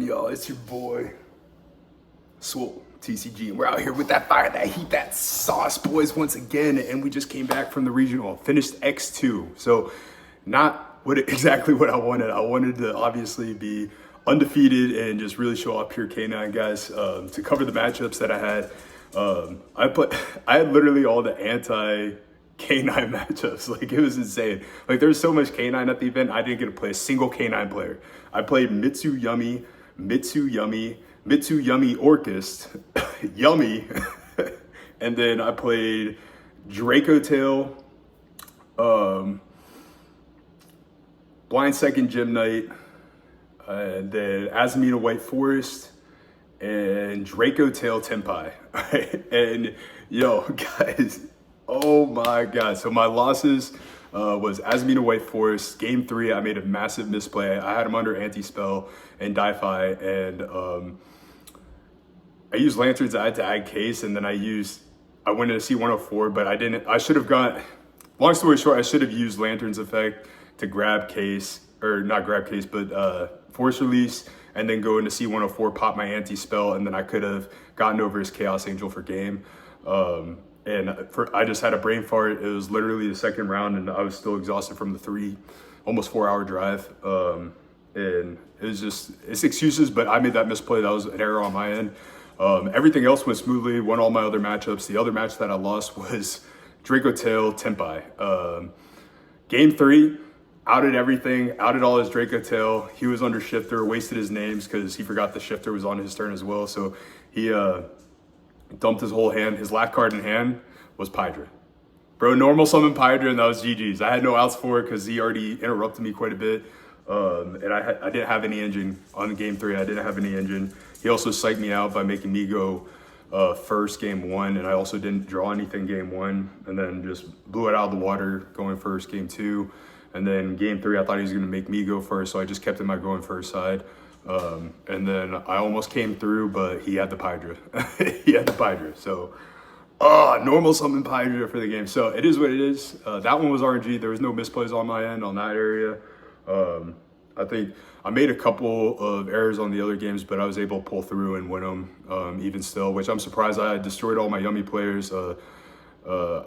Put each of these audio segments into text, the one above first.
y'all? It's your boy, Swole TCG, and we're out here with that fire, that heat, that sauce, boys, once again. And we just came back from the regional, finished X2. So, not exactly what I wanted. I wanted to obviously be undefeated and just really show off pure K9, guys. To cover the matchups that I had, I had literally all the anti K9 matchups. Like, it was insane. Like, there was so much K9 at the event, I didn't get to play a single K9 player. I played Mitsu Yummy, Orchis, Yummy, and then I played Draco Tail, Blind Second Gym Knight, and then Azamina White Forest, and Draco Tail Tenpai. And yo, guys, oh my god. So my losses was Azamina White Forest. Game 3, I made a massive misplay. I had him under anti-spell and die-fi, and I used lanterns. I had to add case, and then I went into C104, but I didn't. I should have gone. Long story short, I should have used lanterns effect to grab case, or not grab case, but force release, and then go into C104, pop my anti-spell, and then I could have gotten over his Chaos Angel for game. I just had a brain fart. It was literally the second round, and I was still exhausted from the almost 4-hour drive. And it's excuses, but I made that misplay. That was an error on my end. Everything else went smoothly, won all my other matchups. The other match that I lost was Draco Tail Tenpai. Game 3, outed everything, outed all his Draco Tail. He was under shifter, wasted his names because he forgot the shifter was on his turn as well. So he dumped his whole hand. His last card in hand was Pydra. Bro, normal summon Pydra, and that was GG's. I had no outs for it because he already interrupted me quite a bit. And I didn't have any engine on game 3. I didn't have any engine. He also psyched me out by making me go first game 1, and I also didn't draw anything game 1, and then just blew it out of the water going first game 2. And then game 3, I thought he was going to make me go first, so I just kept him my going first side. And then I almost came through, but he had the Pydra. He had the Pydra. So, normal summon Pydra for the game. So it is what it is. That one was RNG. There was no misplays on my end on that area. I think I made a couple of errors on the other games, but I was able to pull through and win them even still, which I'm surprised. I destroyed all my Yummy players. I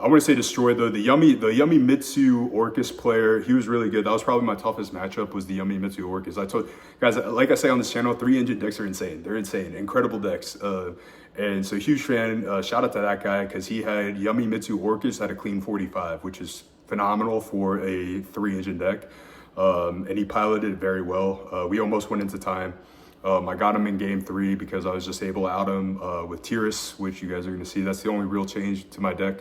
want to say destroyed though. The Yummy Mitsu Orchis player, he was really good. That was probably my toughest matchup, was the Yummy Mitsu Orchis. I told guys, like I say on this channel, 3-engine decks are insane. They're insane, incredible decks. And so huge fan. Shout out to that guy, because he had Yummy Mitsu Orchis at a clean 45, which is phenomenal for a 3-engine deck. And he piloted it very well. We almost went into time. I got him in game 3 because I was just able to out him with Tiras, which you guys are going to see. That's the only real change to my deck.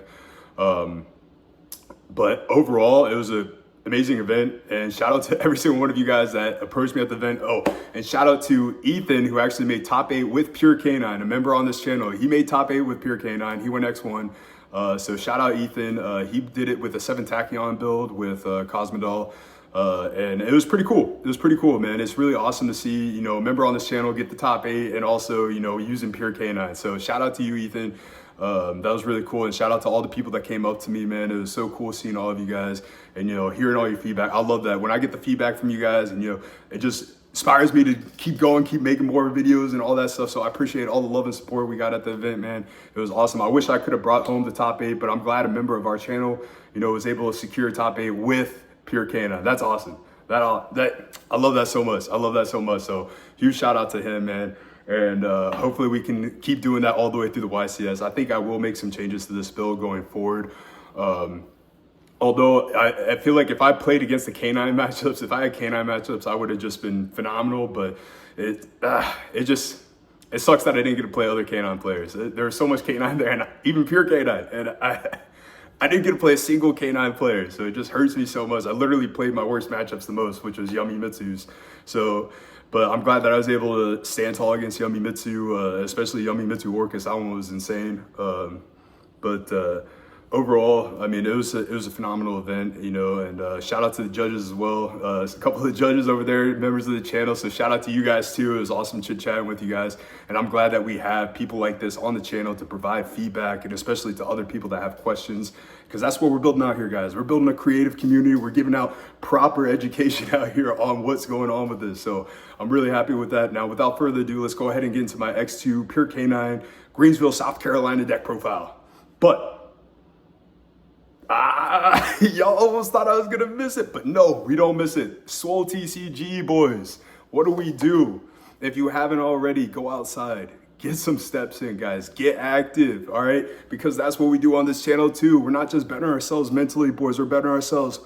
But overall, it was an amazing event. And shout out to every single one of you guys that approached me at the event. Oh, and shout out to Ethan, who actually made top 8 with Pure K9, a member on this channel. He made top 8 with Pure K9. He went X1. So shout out Ethan. He did it with a 7 Tachyon build with Cosmodol. And it was pretty cool. It was pretty cool, man. It's really awesome to see, a member on this channel get the top 8 and also, using Pure K9. So shout out to you, Ethan. That was really cool. And shout out to all the people that came up to me, man. It was so cool seeing all of you guys and, hearing all your feedback. I love that. When I get the feedback from you guys and, it just inspires me to keep going, keep making more videos and all that stuff. So I appreciate all the love and support we got at the event, man. It was awesome. I wish I could have brought home the top 8, but I'm glad a member of our channel, was able to secure top 8 with Pure K9. That's awesome. I love that so much. I love that so much. So huge shout out to him, man. And hopefully we can keep doing that all the way through the YCS. I think I will make some changes to this build going forward. Although I feel like if I played against the K9 matchups, if I had K9 matchups, I would have just been phenomenal. But it sucks that I didn't get to play other K9 players. There's so much K9 there, and even Pure K9, and I didn't get to play a single K9 player, so it just hurts me so much. I literally played my worst matchups the most, which was Yummy Mitsu's. So, but I'm glad that I was able to stand tall against Yummy Mitsu, especially Yummy Mitsu Orchis. That one was insane. But overall, I mean, it was a phenomenal event, you know, and shout out to the judges as well. There's a couple of judges over there, members of the channel, so shout out to you guys too. It was awesome chit-chatting with you guys, and I'm glad that we have people like this on the channel to provide feedback, and especially to other people that have questions, because that's what we're building out here, guys. We're building a creative community. We're giving out proper education out here on what's going on with this, so I'm really happy with that. Now, without further ado, let's go ahead and get into my X-2 Pure K9 Greenville, South Carolina deck profile. But y'all almost thought I was gonna miss it, but no, we don't miss it. Swole TCG, boys. What do? If you haven't already, go outside. Get some steps in, guys. Get active, all right? Because that's what we do on this channel too. We're not just bettering ourselves mentally, boys. We're bettering ourselves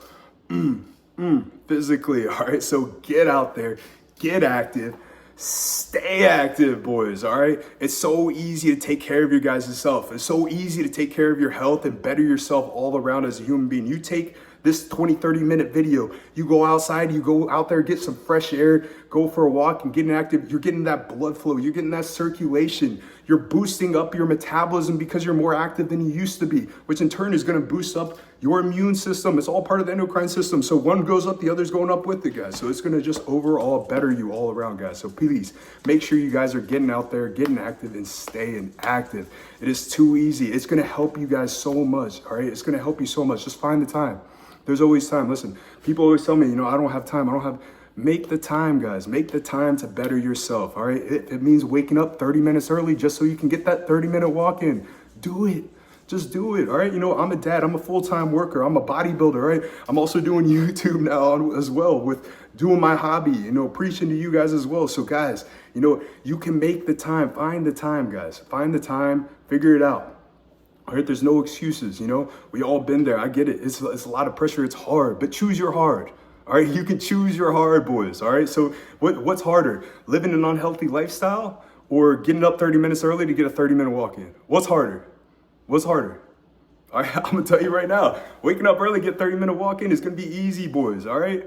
physically, all right? So get out there, get active. Stay active, boys, all right? It's so easy to take care of your guys' self. It's so easy to take care of your health and better yourself all around as a human being. You take this 20, 30-minute video, you go outside, you go out there, get some fresh air, go for a walk and get active. You're getting that blood flow. You're getting that circulation. You're boosting up your metabolism because you're more active than you used to be, which in turn is going to boost up your immune system. It's all part of the endocrine system. So one goes up, the other's going up with it, guys. So it's going to just overall better you all around, guys. So please make sure you guys are getting out there, getting active, and staying active. It is too easy. It's going to help you guys so much, all right? It's going to help you so much. Just find the time. There's always time. Listen, people always tell me, you know, I don't have time. Make the time, guys. Make the time to better yourself, all right? It means waking up 30 minutes early just so you can get that 30-minute walk in. Do it. Just do it, all right? You know, I'm a dad. I'm a full-time worker. I'm a bodybuilder, right? I'm also doing YouTube now as well with doing my hobby, you know, preaching to you guys as well. So, guys, you know, you can make the time. Find the time, guys. Find the time. Figure it out. All right, there's no excuses, you know? We all been there. I get it. It's a lot of pressure. It's hard, but choose your hard. All right, you can choose your hard, boys. All right, so what's harder? Living an unhealthy lifestyle or getting up 30 minutes early to get a 30-minute walk in? What's harder? What's harder? All right, I'm gonna tell you right now, waking up early, get 30-minute walk in is gonna be easy, boys, all right?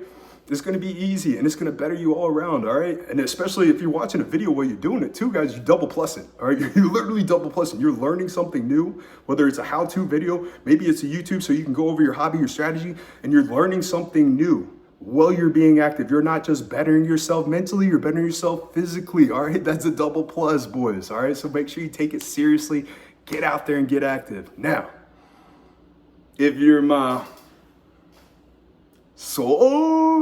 It's gonna be easy and it's gonna better you all around, all right? And especially if you're watching a video while you're doing it too, guys, you double plus it, all right? You're literally double plussing. You're learning something new, whether it's a how-to video, maybe it's a YouTube so you can go over your hobby, your strategy, and you're learning something new while you're being active. You're not just bettering yourself mentally, you're bettering yourself physically, all right? That's a double plus, boys, all right? So make sure you take it seriously. Get out there and get active. Now, if you're my soul, oh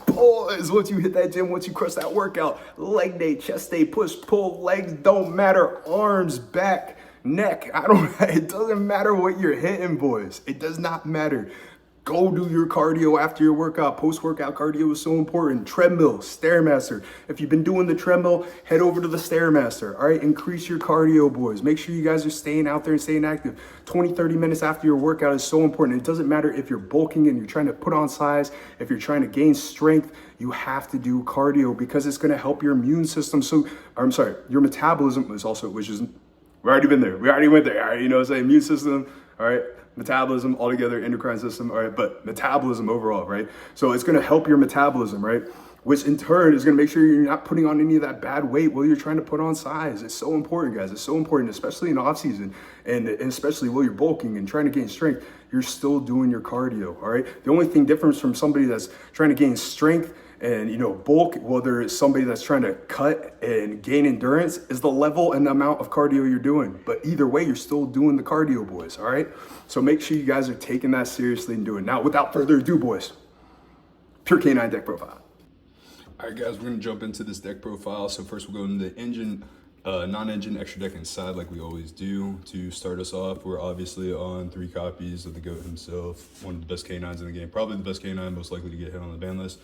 boys, once you hit that gym, once you crush that workout, leg day, chest day, push, pull, legs don't matter, arms, back, neck, it doesn't matter what you're hitting, boys. It does not matter. Go do your cardio after your workout. Post-workout cardio is so important. Treadmill, Stairmaster. If you've been doing the treadmill, head over to the Stairmaster. All right, increase your cardio, boys. Make sure you guys are staying out there and staying active. 20, 30 minutes after your workout is so important. It doesn't matter if you're bulking and you're trying to put on size, if you're trying to gain strength, you have to do cardio because it's going to help your immune system. Your metabolism is also, we already been there. We already went there. All right, you know what I'm saying? Immune system, all right? Metabolism altogether, endocrine system, all right, but metabolism overall, right? So it's gonna help your metabolism, right? Which in turn is gonna make sure you're not putting on any of that bad weight while you're trying to put on size. It's so important, guys. It's so important, especially in off season and especially while you're bulking and trying to gain strength, you're still doing your cardio, all right? The only thing different from somebody that's trying to gain strength and, you know, bulk, whether it's somebody that's trying to cut and gain endurance, is the level and the amount of cardio you're doing. But either way, you're still doing the cardio, boys, all right? So make sure you guys are taking that seriously and doing it. Now, without further ado, boys, Pure K9 deck profile. All right, guys, we're gonna jump into this deck profile. So first we'll go into the engine, non-engine extra deck inside like we always do. To start us off, we're obviously on 3 copies of the GOAT himself, one of the best K9s in the game, probably the best K9 most likely to get hit on the ban list.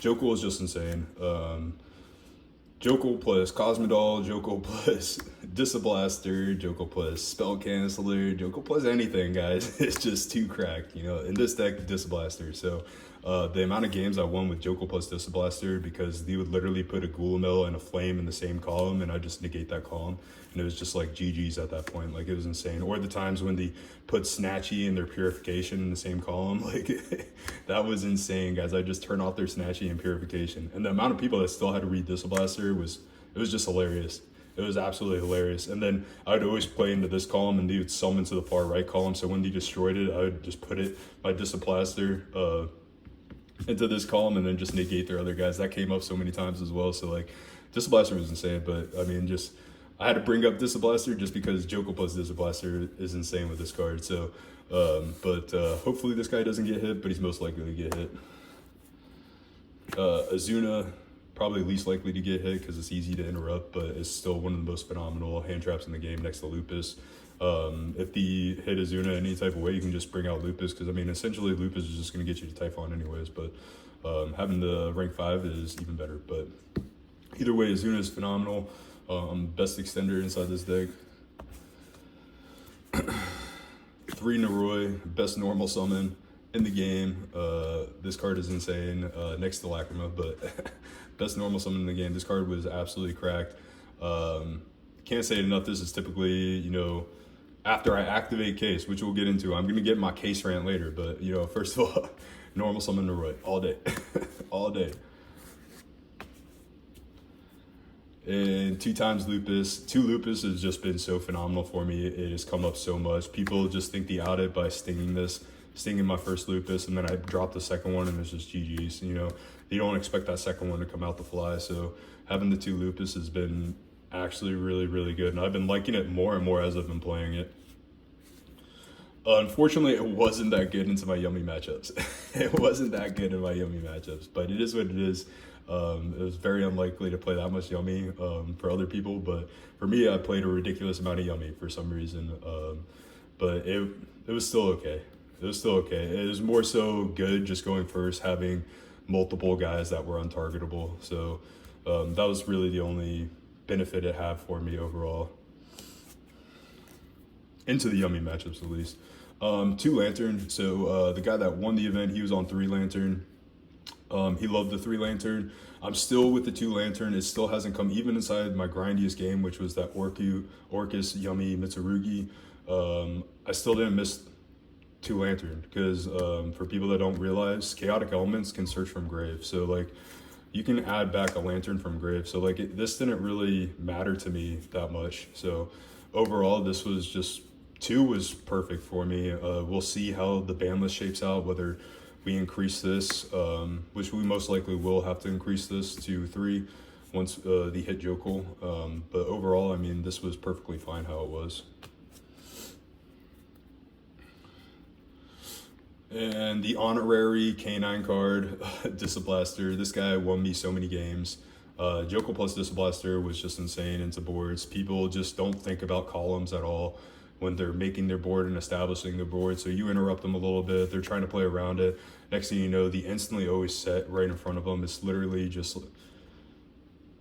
Jokul is just insane. Jokul plus Cosmodol, Jokul plus Disablaster, Jokul plus Spell Canceller, Jokul plus anything, guys. It's just too cracked, you know. In this deck, Disablaster. So the amount of games I won with Jokul plus Disablaster, because he would literally put a Goulamel and a Flame in the same column, and I just negate that column. And it was just like GG's at that point. Like, it was insane. Or the times when they put Snatchy and their Purification in the same column. Like, that was insane, guys. I just turned off their Snatchy and Purification. And the amount of people that still had to read Disablaster it was just hilarious. It was absolutely hilarious. And then I would always play into this column, and they would summon to the far right column. So when they destroyed it, I would just put it, my Disciplaster, into this column and then just negate their other guys. That came up so many times as well. So like Disciplaster was insane, but I mean, just I had to bring up Disciplaster just because Joker plus Disciplaster is insane with this card. So, hopefully this guy doesn't get hit, but he's most likely to get hit. Azuna, probably least likely to get hit because it's easy to interrupt, but it's still one of the most phenomenal hand traps in the game next to Lupus. If the hit Azuna any type of way, you can just bring out Lupus, because I mean, essentially Lupus is just going to get you to Typhon anyways, but having the rank 5 is even better. But either way, Azuna is phenomenal. Best extender inside this deck. 3 Naroi, best normal summon in the game. This card is insane, next to Lacrima, but best normal summon in the game. This card was absolutely cracked. Can't say it enough. This is typically, you know, after I activate Case, which we'll get into. I'm going to get my Case rant later, but, you know, first of all, normal summon Naroi all day. All day. And 2 times Lupus. 2 Lupus has just been so phenomenal for me. It has come up so much. People just think they out it by stinging my first Lupus, and then I drop the second one and it's just GG's. You know, they don't expect that second one to come out the fly. So having the 2 Lupus has been actually really, really good, and I've been liking it more and more as I've been playing it. Unfortunately, it wasn't that good into my Yummy matchups. It wasn't that good in my Yummy matchups, but it is what it is. It was very unlikely to play that much Yummy for other people, but for me, I played a ridiculous amount of Yummy for some reason. But it was still okay. It was still okay. It was more so good just going first, having multiple guys that were untargetable. So that was really the only benefit it had for me overall. Into the Yummy matchups, at least. 2 Lantern. So the guy that won the event, he was on 3 Lantern. He loved the 3 Lantern. I'm still with the 2 Lantern. It still hasn't come even inside my grindiest game, which was that Orcus Yummy Mitsurugi. I still didn't miss 2 Lantern because for people that don't realize, chaotic elements can search from grave. So like you can add back a Lantern from grave. So like this didn't really matter to me that much. So overall, this was just 2 was perfect for me. We'll see how the ban list shapes out, whether we increase this, which we most likely will have to increase this to 3 once the hit Jokul. But overall, I mean, this was perfectly fine how it was. And the honorary K9 card, Disciplaster. This guy won me so many games. Jokul plus Disciplaster was just insane into boards. People just don't think about columns at all when they're making their board and establishing their board. So you interrupt them a little bit. They're trying to play around it. Next thing you know, the instantly always set right in front of them. It's literally just,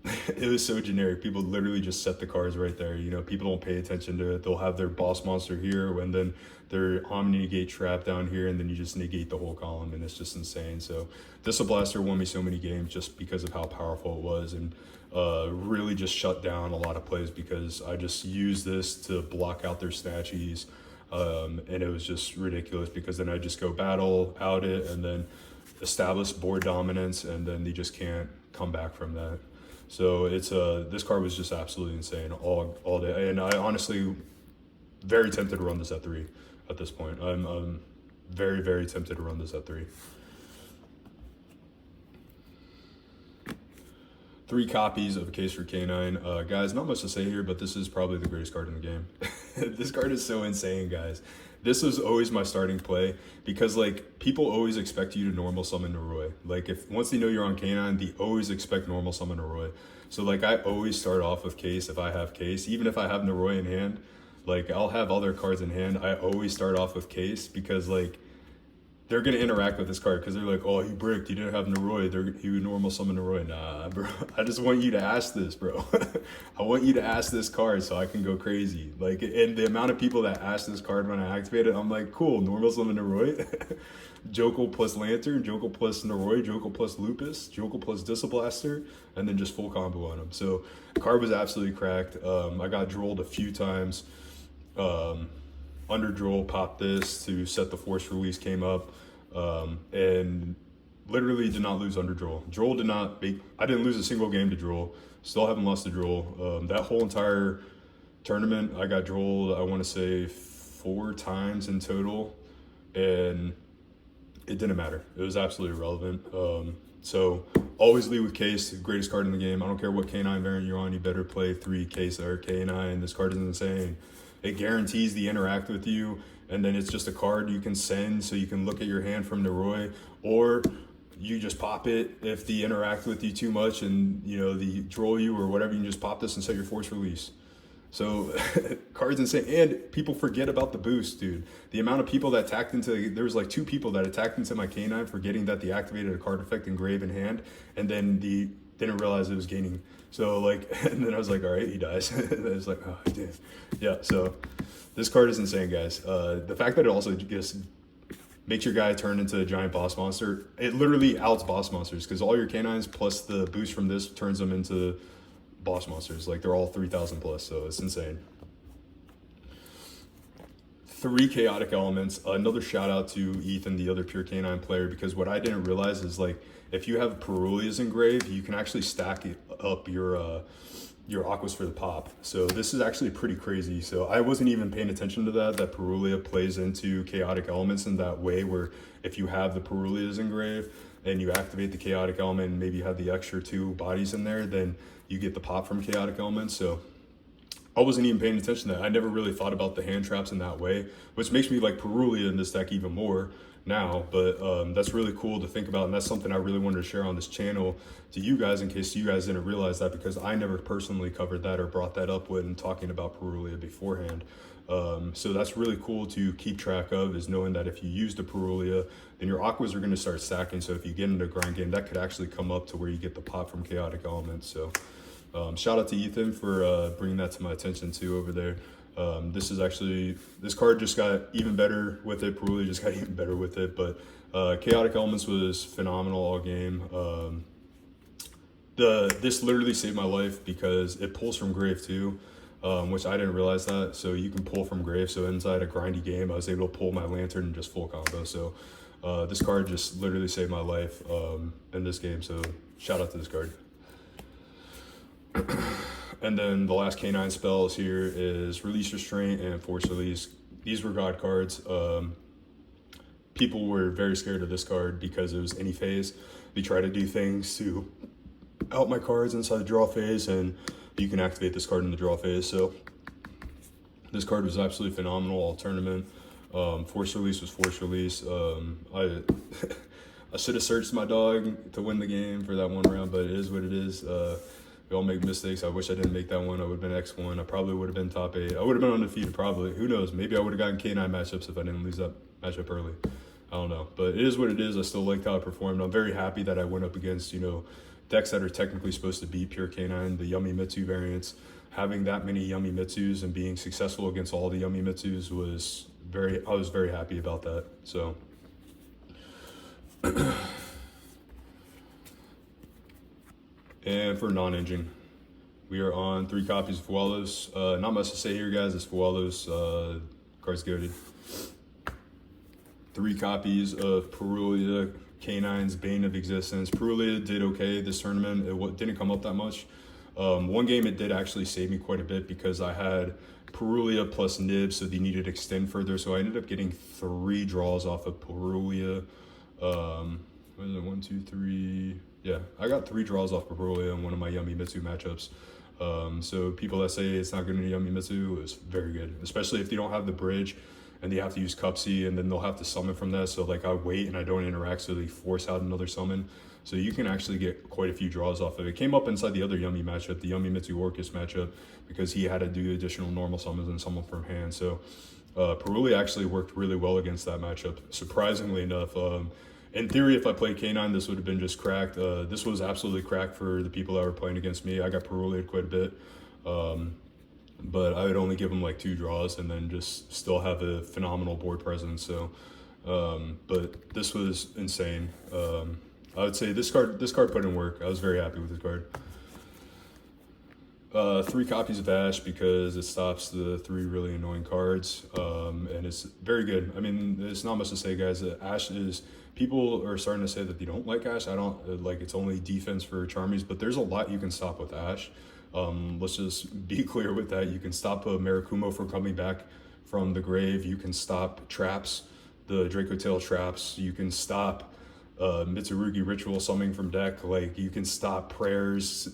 it was so generic. People literally just set the cards right there. You know, people don't pay attention to it. They'll have their boss monster here, and then their Omni Negate trap down here, and then you just negate the whole column, and it's just insane. So Disciplaster won me so many games just because of how powerful it was, and really just shut down a lot of plays because I just used this to block out their snatchies, and it was just ridiculous because then I just go battle, out it, and then establish board dominance, and then they just can't come back from that. So it's this card was just absolutely insane all day, and I honestly very tempted to run this at 3 at this point. I'm very, very tempted to run this at 3. 3 copies of a Case for K9. Guys, not much to say here, but this is probably the greatest card in the game. This card is so insane, guys. This was always my starting play because like people always expect you to normal summon Naroi. Like if once they know you're on K9, they always expect normal summon Naroi. So like I always start off with Case if I have Case, even if I have Naroi in hand. Like I'll have other cards in hand. I always start off with Case because like they're gonna interact with this card because they're like, oh, he bricked, he didn't have Naroi, he would normal summon Naroi. Nah, bro, I just want you to ask this, bro. I want you to ask this card so I can go crazy. Like, and the amount of people that ask this card when I activate it, I'm like, cool, normal summon Naroi. Jokul plus Lantern, Jokul plus Naroi, Jokul plus Lupus, Jokul plus Disciplaster, and then just full combo on him. So the card was absolutely cracked. I got drolled a few times. Under droll, popped this to set the force release, came up, and literally did not lose under droll. Droll did not make, I didn't lose a single game to droll. Still haven't lost a droll. That whole entire tournament, I got drolled, I want to say 4 times in total, and it didn't matter. It was absolutely irrelevant. So always lead with Case, the greatest card in the game. I don't care what K9 variant you're on, you better play 3 Case or K9. This card is insane. It guarantees the interact with you, and then it's just a card you can send so you can look at your hand from the Roy, or you just pop it if they interact with you too much and they droll you or whatever. You can just pop this and set your force release. So card's insane, and people forget about the boost, dude. The amount of people that attacked into, there was like 2 people that attacked into my K9 forgetting that they activated a card effect engrave in hand, and then they didn't realize it was gaining. So like, and then I was like, all right, he dies. And I was like, oh, damn. Yeah, so this card is insane, guys. The fact that it also just makes your guy turn into a giant boss monster, it literally outs boss monsters, because all your K9s plus the boost from this turns them into boss monsters. Like, they're all 3,000 plus, so it's insane. 3 chaotic elements. Another shout out to Ethan, the other pure K9 player, because what I didn't realize is, like, if you have Perulia's engraved, you can actually stack up your aquas for the pop. So this is actually pretty crazy. So I wasn't even paying attention to that Perulia plays into chaotic elements in that way, where if you have the Perulia's engraved and you activate the chaotic element and maybe you have the extra 2 bodies in there, then you get the pop from chaotic elements. So I wasn't even paying attention to that. I never really thought about the hand traps in that way, which makes me like Perulia in this deck even more now. But that's really cool to think about, and that's something I really wanted to share on this channel to you guys, in case you guys didn't realize that, because I never personally covered that or brought that up when talking about Perulia beforehand. So that's really cool to keep track of, is knowing that if you use the Perulia, then your aquas are going to start stacking. So if you get into a grind game, that could actually come up to where you get the pop from chaotic elements. So shout out to Ethan for bringing that to my attention too over there. This card just got even better with it. Perulia just got even better with it, but chaotic elements was phenomenal all game. This literally saved my life because it pulls from grave too, which I didn't realize that. So you can pull from grave. So inside a grindy game, I was able to pull my lantern and just full combo. So this card just literally saved my life in this game. So shout out to this card. And then the last K9 spells here is Release Restraint and Force Release. These were God cards. People were very scared of this card because it was any phase. They try to do things to out my cards inside the draw phase, and you can activate this card in the draw phase. So this card was absolutely phenomenal all tournament. Force Release was Force Release. I should have searched my dog to win the game for that one round, but it is what it is. We all make mistakes. I wish I didn't make that one. I would have been X1. I probably would have been top 8. I would have been undefeated probably. Who knows? Maybe I would have gotten K9 matchups if I didn't lose that matchup early. I don't know. But it is what it is. I still liked how I performed. I'm very happy that I went up against, decks that are technically supposed to be pure K9, the Yummy Mitsu variants. Having that many Yummy Mitsus and being successful against all the Yummy Mitsus I was very happy about that. So and for non-engine, we are on 3 copies of Fualos. Not much to say here, guys. It's Fualos. Cards goated. 3 copies of Perulia, K9's Bane of Existence. Perulia did okay this tournament. It didn't come up that much. One game it did actually save me quite a bit because I had Perulia plus Nib, so they needed to extend further. So I ended up getting 3 draws off of Perulia. What is it? 1, 2, 3. Yeah, I got 3 draws off of Perulia in one of my Yummy Mitsu matchups. So people that say it's not good in Yummy Mitsu, it's very good, especially if they don't have the bridge and they have to use Cupsy, and then they'll have to summon from that. So like I wait and I don't interact, so they force out another summon. So you can actually get quite a few draws off of it. It came up inside the other Yummy matchup, the Yummy Mitsu Orcus matchup, because he had to do additional normal summons and summon from hand. So Perulia actually worked really well against that matchup, surprisingly enough. In theory, if I played K9, this would have been just cracked. This was absolutely cracked for the people that were playing against me. I got Perulia quite a bit, but I would only give them like 2 draws and then just still have a phenomenal board presence. So, but this was insane. I would say this card put in work. I was very happy with this card. 3 copies of Ash because it stops the 3 really annoying cards, and it's very good. I mean, there's not much to say, guys. Ash is, people are starting to say that they don't like Ash. I don't like, it's only defense for Charmies, but there's a lot you can stop with Ash. Let's just be clear with that. You can stop a Marakumo from coming back from the grave. You can stop traps, the Draco Tail traps. You can stop Mitsurugi Ritual summoning from deck. Like, you can stop prayers.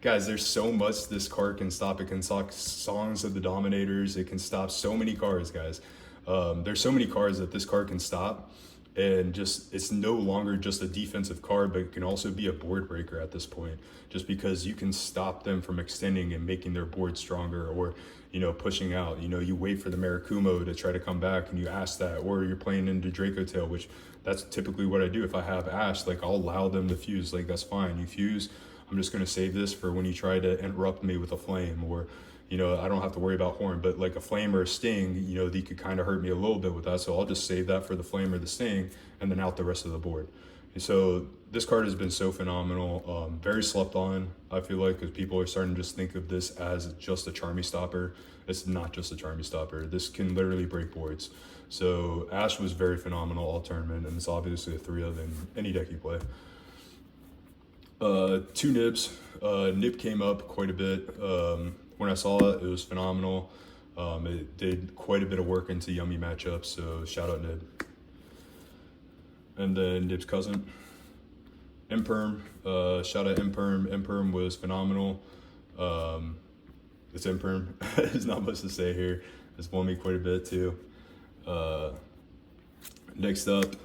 Guys, there's so much this card can stop. It can stop Songs of the Dominators. It can stop so many cards, guys. There's so many cards that this card can stop, and just, it's no longer just a defensive card, but it can also be a board breaker at this point, just because you can stop them from extending and making their board stronger, or, you know, pushing out. You know, you wait for the Marakumo to try to come back and you ask that, or you're playing into Draco Tail, which that's typically what I do. If I have Ash, like, I'll allow them to fuse. Like, that's fine. You fuse, I'm just going to save this for when you try to interrupt me with a flame, or, you know, I don't have to worry about horn, but like a flame or a sting, you know, they could kind of hurt me a little bit with that. So I'll just save that for the flame or the sting and then out the rest of the board. And so this card has been so phenomenal, very slept on, I feel like, because people are starting to just think of this as just a Charmy stopper. It's not just a Charmy stopper. This can literally break boards. So Ash was very phenomenal all tournament, and it's obviously a 3-of in any deck you play. 2 nibs. Nib came up quite a bit. When I saw it, it was phenomenal. It did quite a bit of work into yummy matchups, so shout out Nib. And then Nib's cousin, Imperm. Shout out Imperm. Imperm was phenomenal. It's Imperm. There's not much to say here. It's won me quite a bit too. Next up,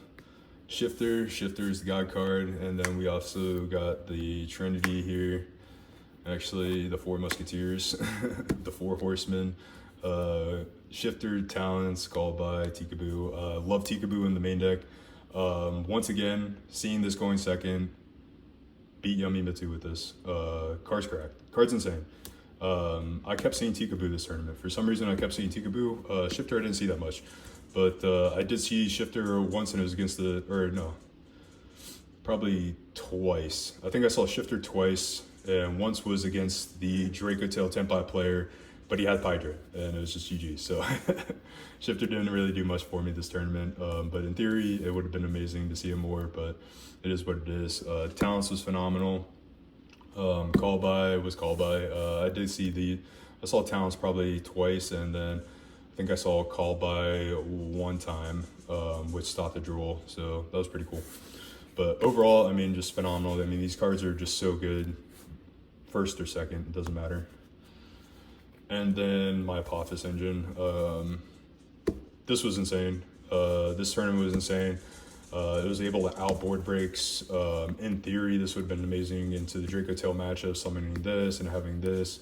Shifter. Shifter is the God card, and then we also got the Trinity here. Actually, the 4 Musketeers, the 4 Horsemen. Shifter talents called by Tikaboo. Love Tikaboo in the main deck. Once again, seeing this going second, beat Yummy Mitsu with this. Card's cracked. Card's insane. I kept seeing Tikaboo this tournament. For some reason, I kept seeing Tikaboo. Shifter, I didn't see that much. But I did see Shifter once, and it was against the, or no, probably twice. I think I saw Shifter twice, and once was against the Draco Tail Tenpai player, but he had Hydra, and it was just GG. So Shifter didn't really do much for me this tournament, but in theory, it would have been amazing to see him more, but it is what it is. Talents was phenomenal. Call by was call by. I did see I saw Talents probably twice, and then I think I saw call by one time, which stopped the drool, so that was pretty cool. But overall, I mean, just phenomenal. I mean, these cards are just so good. First or second, it doesn't matter. And then my Apophis engine. This was insane. This tournament was insane. It was able to outboard breaks. In theory, this would have been amazing into the Draco Tail matchup, summoning this and having this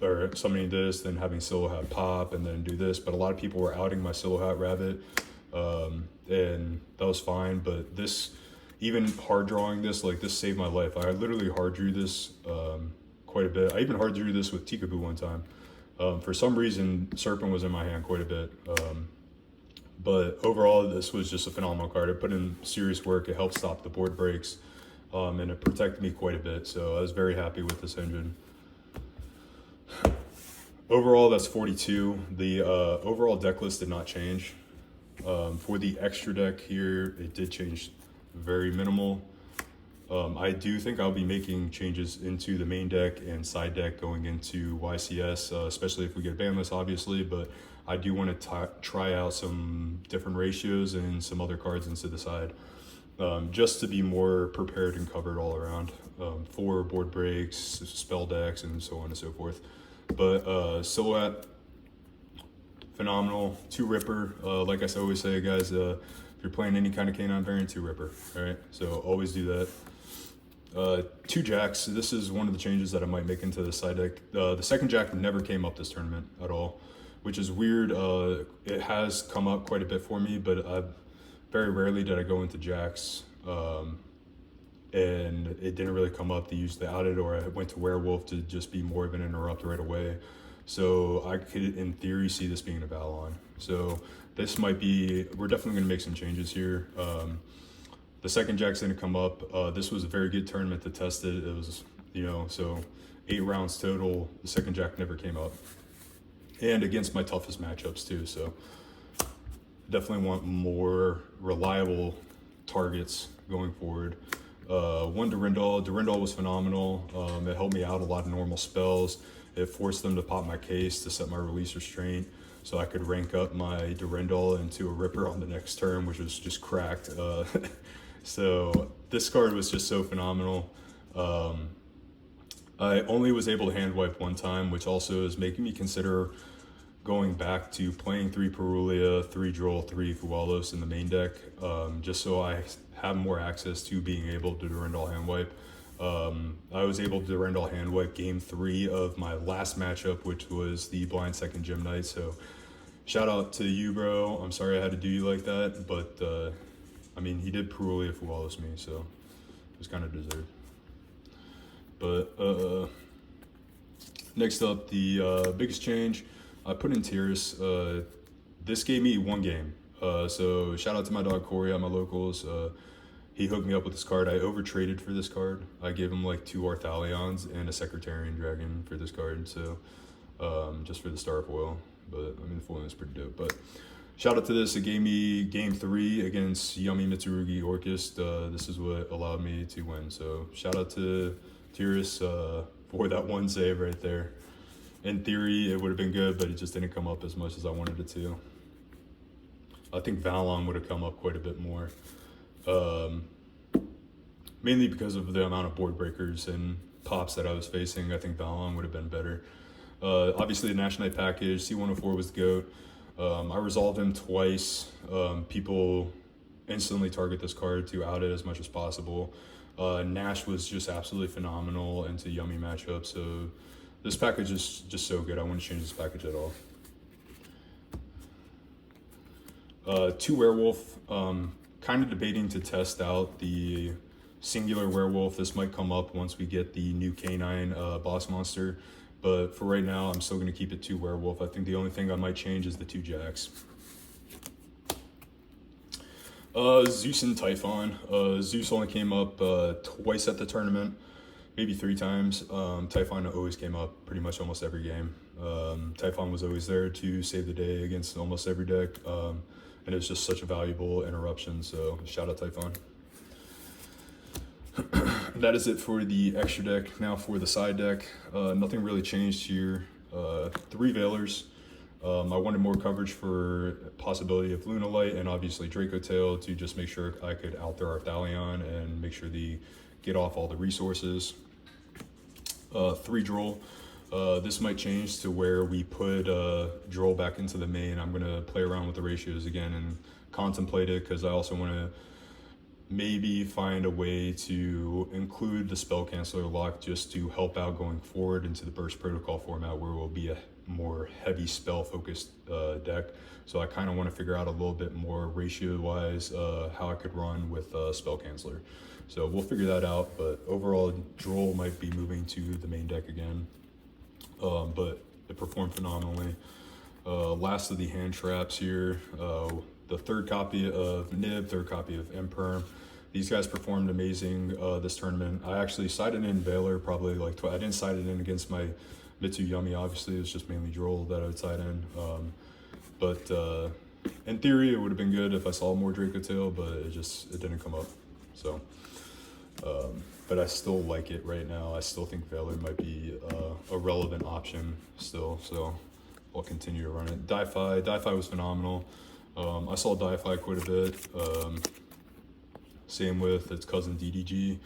or summoning this, then having Silhouette pop, and then do this. But a lot of people were outing my Silhouette Rabbit, and that was fine. But this, even hard drawing this, like, this saved my life. I literally hard drew this quite a bit. I even hard drew this with Tikaboo one time. For some reason, Serpent was in my hand quite a bit. But overall, this was just a phenomenal card. It put in serious work. It helped stop the board breaks, and it protected me quite a bit. So I was very happy with this engine. Overall, that's 42. The overall deck list did not change. For the extra deck here, it did change very minimal. I do think I'll be making changes into the main deck and side deck going into YCS, especially if we get banless, obviously, but I do want to try out some different ratios and some other cards into the side, just to be more prepared and covered all around, for board breaks, spell decks, and so on and so forth. But Silhouette, phenomenal. 2 Ripper, like I always say, guys, if you're playing any kind of Canine variant, 2 Ripper, all right? So always do that. 2 Jacks. This is one of the changes that I might make into the side deck. The second Jack never came up this tournament at all, which is weird. It has come up quite a bit for me, but very rarely did I go into Jacks, and it didn't really come up to use the outed, or I went to Werewolf to just be more of an interrupt right away. So I could, in theory, see this being a Valon. So this might be, we're definitely going to make some changes here. The second Jacks didn't come up. This was a very good tournament to test it. It was, you know, so 8 rounds total. The second jack never came up. And against my toughest matchups too, so definitely want more reliable targets going forward. One Durandal was phenomenal. It helped me out a lot of normal spells. It forced them to pop my case to set my release restraint, so I could rank up my Durandal into a Ripper on the next turn, which was just cracked. So this card was just so phenomenal. I only was able to hand wipe one time, which also is making me consider going back to playing 3 Perulia, 3 Droll, 3 Fualos in the main deck, just so I have more access to being able to Durandal hand wipe. I was able to Durandal hand wipe game 3 of my last matchup, which was the blind second Gym Knight. So shout out to you, bro. I'm sorry I had to do you like that, but I mean, he did Perulia Fualos me, so it was kind of deserved. But next up, the biggest change, I put in Tiers. This gave me 1 game. So shout out to my dog Corey at my locals. He hooked me up with this card. I overtraded for this card. I gave him like 2 Arthalions and a Secretarian Dragon for this card. So just for the star foil. But I mean, the foil is pretty dope. But shout out to this. It gave me game 3 against Yummy Mitsurugi Orcus. This is what allowed me to win. So shout out to Tiris for that 1 save right there. In theory, it would have been good, but it just didn't come up as much as I wanted it to. I think Valon would have come up quite a bit more. Mainly because of the amount of board breakers and pops that I was facing. I think Valon would have been better. Obviously, the National Night package, C104 was the GOAT. I resolved him twice. People instantly target this card to out it as much as possible. Nash was just absolutely phenomenal into Yummy matchups. So this package is just so good. I wouldn't change this package at all. 2 Werewolf. Kind of debating to test out the singular Werewolf. This might come up once we get the new Canine boss monster. But for right now, I'm still going to keep it 2 Werewolf. I think the only thing I might change is the 2 Jacks. Zeus and Typhon. Zeus only came up twice at the tournament, maybe 3 times. Typhon always came up pretty much almost every game. Typhon was always there to save the day against almost every deck. And it was just such a valuable interruption, so shout out Typhon. That is it for the extra deck. Now for the side deck, nothing really changed here. 3 Veilers. I wanted more coverage for possibility of Luna Light and obviously Draco Tail to just make sure I could out their Arthalion and make sure they get off all the resources. 3 Droll. This might change to where we put Droll back into the main. I'm going to play around with the ratios again and contemplate it, because I also want to maybe find a way to include the Spell Canceller lock just to help out going forward into the Burst Protocol format, where it will be a more heavy spell focused deck. So I kind of want to figure out a little bit more ratio wise how I could run with Spell Canceller. So we'll figure that out, but overall Droll might be moving to the main deck again. But it performed phenomenally. Last of the hand traps here, the 3rd copy of Nib, 3rd copy of Imperm. These guys performed amazing this tournament. I actually sided in Veiler probably like I didn't side it in against my Mitsu Yummy, obviously. It was just mainly Droll that I would side in. But in theory, it would have been good if I saw more Draco Tail, but it didn't come up. So, but I still like it right now. I still think Veiler might be a relevant option still, so I'll continue to run it. Di-Fi was phenomenal. I saw Di-Fi quite a bit. Same with its cousin DDG.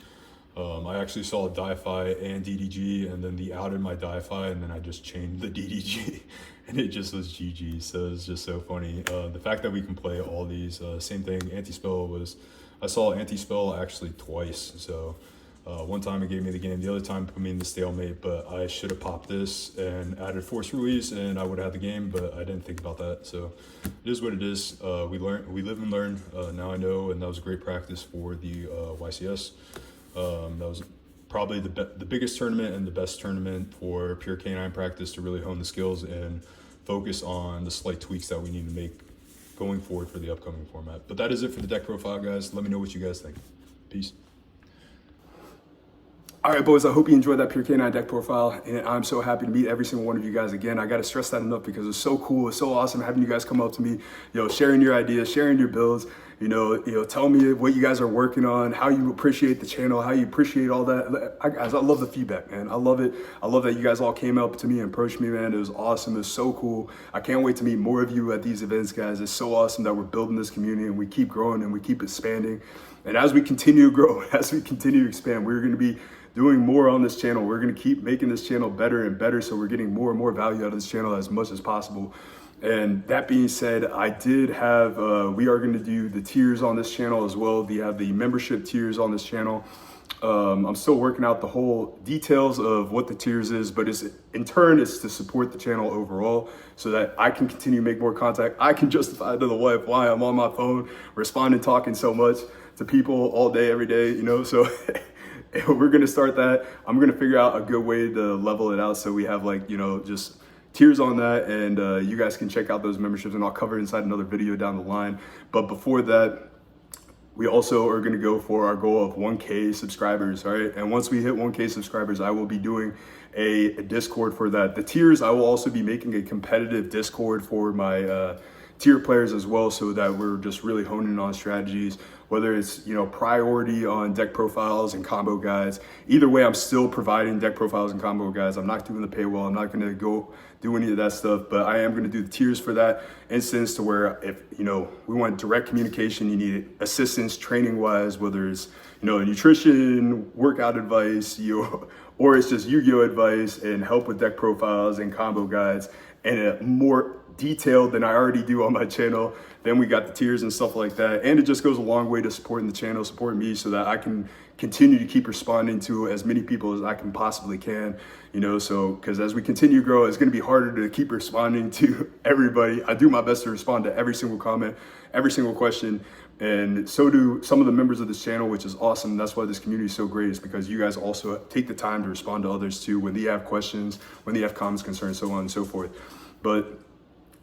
I actually saw Di-Fi and DDG, and then they outed my Di-Fi, and then I just chained the DDG, and it just was GG. So it's just so funny. The fact that we can play all these, same thing. Anti-Spell I saw Anti-Spell actually twice. So one time it gave me the game, the other time put me in the stalemate, but I should have popped this and added Force Release, and I would have had the game, but I didn't think about that. So it is what it is. We live and learn. Now I know, and that was great practice for the YCS. That was probably the biggest tournament and the best tournament for pure canine practice to really hone the skills and focus on the slight tweaks that we need to make going forward for the upcoming format. But that is it for the deck profile, guys. Let me know what you guys think. Peace. All right, boys, I hope you enjoyed that Pure K9 deck profile, and I'm so happy to meet every single one of you guys again. I got to stress that enough because it's so cool. It's so awesome having you guys come up to me, sharing your ideas, sharing your builds, tell me what you guys are working on, how you appreciate the channel, how you appreciate all that. Guys, I love the feedback, man. I love it. I love that you guys all came up to me and approached me, man. It was awesome. It was so cool. I can't wait to meet more of you at these events, guys. It's so awesome that we're building this community and we keep growing and we keep expanding. And as we continue to grow, as we continue to expand, we're going to be doing more on this channel. We're going to keep making this channel better and better, so we're getting more and more value out of this channel as much as possible. And that being said, I did have, we are going to do the tiers on this channel as well. We have the membership tiers on this channel. I'm still working out the whole details of what the tiers is, but in turn, it's to support the channel overall so that I can continue to make more contact. I can justify to the wife why I'm on my phone, responding, talking so much to people all day, every day, so we're going to start that. I'm going to figure out a good way to level it out so we have just tiers on that, and you guys can check out those memberships, and I'll cover it inside another video down the line. But before that, we also are going to go for our goal of 1K subscribers, all right? And once we hit 1K subscribers, I will be doing a Discord for that. The tiers, I will also be making a competitive Discord for my tier players as well, so that we're just really honing on strategies, whether it's priority on deck profiles and combo guides. Either way, I'm still providing deck profiles and combo guides. I'm not doing the paywall. I'm not going to go do any of that stuff, but I am going to do the tiers for that instance, to where if we want direct communication, you need assistance training wise, whether it's nutrition, workout advice, or it's just Yu-Gi-Oh advice and help with deck profiles and combo guides, and a more detailed than I already do on my channel. Then we got the tiers and stuff like that, and it just goes a long way to supporting the channel, supporting me, so that I can continue to keep responding to as many people as I can possibly can, so because as we continue to grow, it's going to be harder to keep responding to everybody. I do my best to respond to every single comment, every single question, and so do some of the members of this channel, which is awesome. That's why this community is so great, is because you guys also take the time to respond to others too, when they have questions, when they have comments, concerns, so on and so forth. But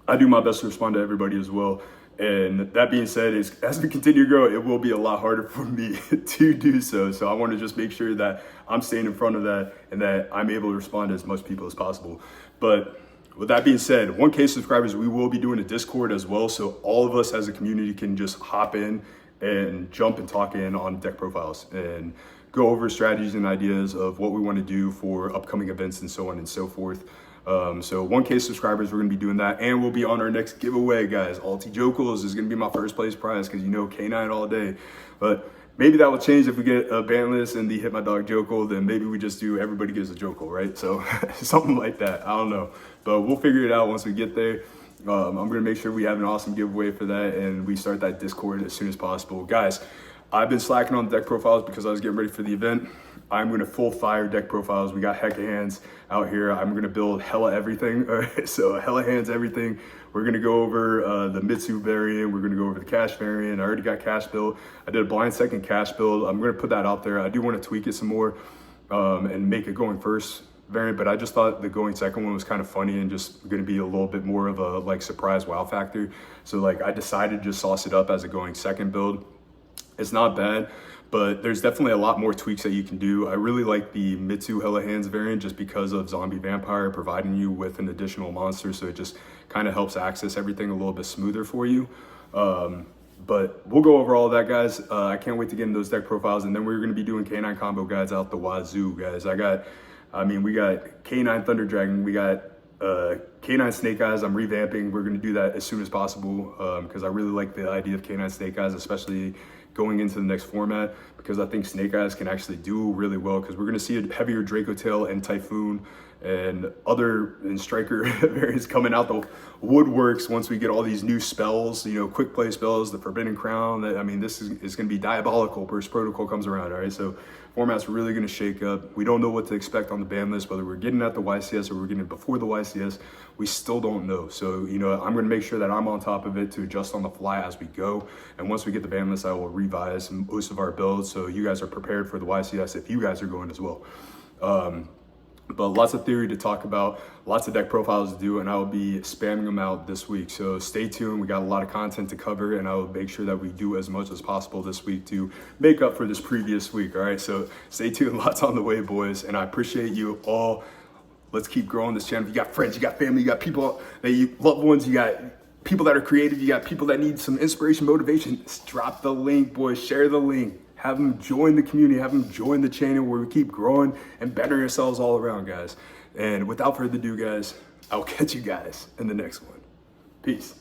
I do my best to respond to everybody as well. And that being said, as we continue to grow, it will be a lot harder for me to do so. So I want to just make sure that I'm staying in front of that and that I'm able to respond to as much people as possible. But with that being said, 1K subscribers, we will be doing a Discord as well. So all of us as a community can just hop in and jump and talk in on deck profiles and go over strategies and ideas of what we want to do for upcoming events and so on and so forth. So 1K subscribers, we're going to be doing that, and we'll be on our next giveaway, guys. Alti Jokels is going to be my first place prize, because K9 all day. But maybe that will change if we get a ban list and they hit my dog Jokel, then maybe we just do everybody gets a Jokel, right? So something like that. I don't know. But we'll figure it out once we get there. I'm going to make sure we have an awesome giveaway for that, and we start that Discord as soon as possible. Guys, I've been slacking on deck profiles because I was getting ready for the event. I'm going to full fire deck profiles. We got hecka hands out here. I'm going to build hella everything. All right, so hella hands everything. We're going to go over the Mitsu variant. We're going to go over the cash variant. I already got cash build. I did a blind second cash build. I'm going to put that out there. I do want to tweak it some more and make it going first variant, but I just thought the going second one was kind of funny and just going to be a little bit more of a surprise wow factor. So I decided to just sauce it up as a going second build. It's not bad, but there's definitely a lot more tweaks that you can do. I really like the Mitsu Hella Hands variant just because of Zombie Vampire providing you with an additional monster, so it just kind of helps access everything a little bit smoother for you. But we'll go over all of that, guys. I can't wait to get into those deck profiles, and then we're going to be doing K9 combo guides out the wazoo, guys. We got K9 Thunder Dragon, we got K9 Snake Eyes. I'm revamping. We're going to do that as soon as possible because I really like the idea of K9 Snake Eyes, especially going into the next format, because I think Snake Eyes can actually do really well, because we're going to see a heavier Draco Tail and Typhoon and Striker variants coming out the woodworks once we get all these new spells, quick play spells, the Forbidden Crown. This is going to be diabolical. Burst Protocol comes around, all right? So format's really going to shake up. We don't know what to expect on the ban list, whether we're getting at the YCS or we're getting it before the YCS. We still don't know. So, I'm going to make sure that I'm on top of it to adjust on the fly as we go. And once we get the ban list, I will revise most of our builds so you guys are prepared for the YCS if you guys are going as well. But lots of theory to talk about, lots of deck profiles to do, and I will be spamming them out this week. So stay tuned. We got a lot of content to cover, and I will make sure that we do as much as possible this week to make up for this previous week. All right, so stay tuned. Lots on the way, boys, and I appreciate you all. Let's keep growing this channel. You got friends, you got family, you got people that you loved ones, you got people that are creative, you got people that need some inspiration, motivation. Just drop the link, boys. Share the link. Have them join the community, have them join the channel where we keep growing and bettering ourselves all around, guys. And without further ado, guys, I'll catch you guys in the next one. Peace.